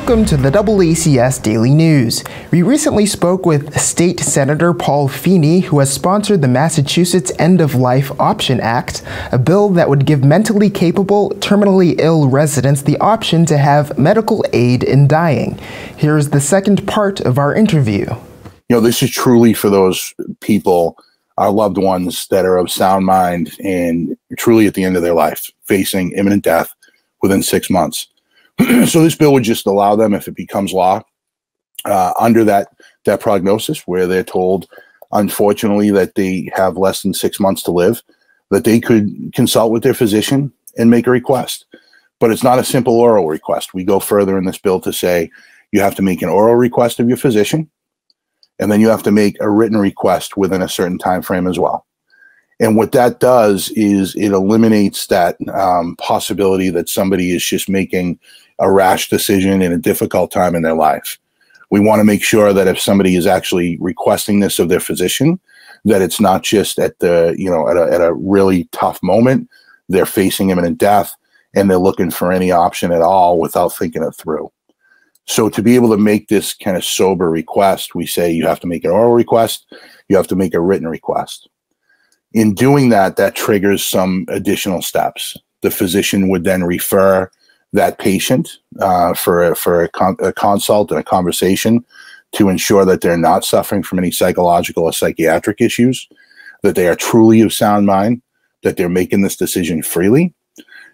Welcome to the AACS Daily News. We recently spoke with State Senator Paul Feeney, who has sponsored the Massachusetts End-of-Life Option Act, a bill that would give mentally capable, terminally ill residents the option to have medical aid in dying. Here's the second part of our interview. You know, this is truly for those people, our loved ones that are of sound mind and truly at the end of their life, facing imminent death within 6 months. So this bill would just allow them, if it becomes law, under that prognosis where they're told, unfortunately, that they have less than 6 months to live, that they could consult with their physician and make a request. But it's not a simple oral request. We go further in this bill to say you have to make an oral request of your physician, and then you have to make a written request within a certain time frame as well. And what that does is it eliminates that possibility that somebody is just making a rash decision in a difficult time in their life. We want to make sure that if somebody is actually requesting this of their physician, that it's not just at the, at a really tough moment, they're facing imminent death and they're looking for any option at all without thinking it through. So to be able to make this kind of sober request, we say you have to make an oral request, you have to make a written request. In doing that, that triggers some additional steps. The physician would then refer that patient for a consult and a conversation to ensure that they're not suffering from any psychological or psychiatric issues, that they are truly of sound mind, that they're making this decision freely.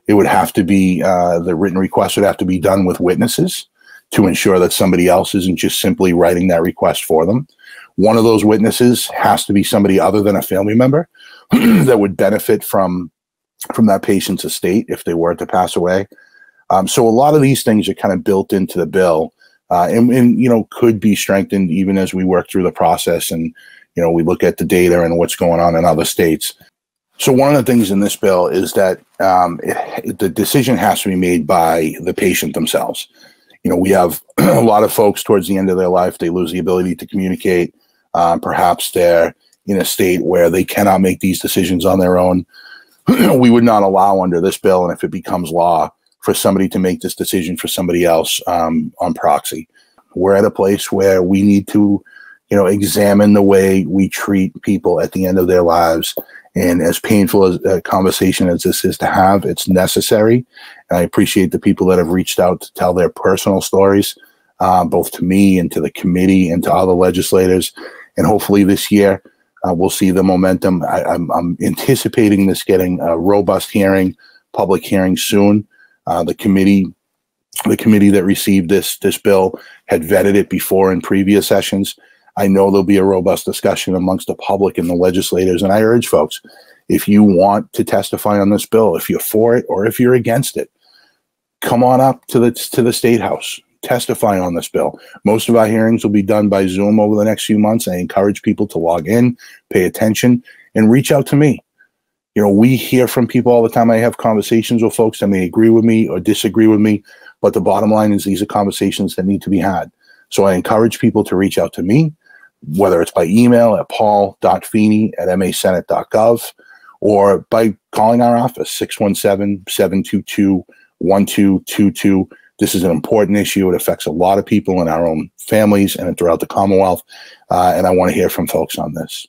It would have to be, the written request would have to be done with witnesses to ensure that somebody else isn't just simply writing that request for them. One of those witnesses has to be somebody other than a family member that would benefit from that patient's estate if they were to pass away. So a lot of these things are kind of built into the bill and could be strengthened even as we work through the process and, we look at the data and what's going on in other states. So one of the things in this bill is that the decision has to be made by the patient themselves. We have a lot of folks towards the end of their life, they lose the ability to communicate. Perhaps they're in a state where they cannot make these decisions on their own. We would not allow under this bill, and if it becomes law, for somebody to make this decision for somebody else on proxy. We're at a place where we need to, examine the way we treat people at the end of their lives. And as painful as a conversation as this is to have, it's necessary. And I appreciate the people that have reached out to tell their personal stories, both to me and to the committee and to other legislators. And hopefully this year, we'll see the momentum. I'm anticipating this getting a robust hearing, public hearing soon. The committee that received this bill had vetted it before in previous sessions. I know there'll be a robust discussion amongst the public and the legislators, and I urge folks, if you want to testify on this bill, if you're for it or if you're against it, come on up to the State House, testify on this bill. Most of our hearings will be done by Zoom over the next few months. I encourage people to log in, pay attention, and reach out to me. We hear from people all the time. I have conversations with folks that may agree with me or disagree with me, but the bottom line is these are conversations that need to be had. So I encourage people to reach out to me, whether it's by email at paul.feeney@masenate.gov or by calling our office, 617-722-1222. This is an important issue. It affects a lot of people in our own families and throughout the Commonwealth, and I want to hear from folks on this.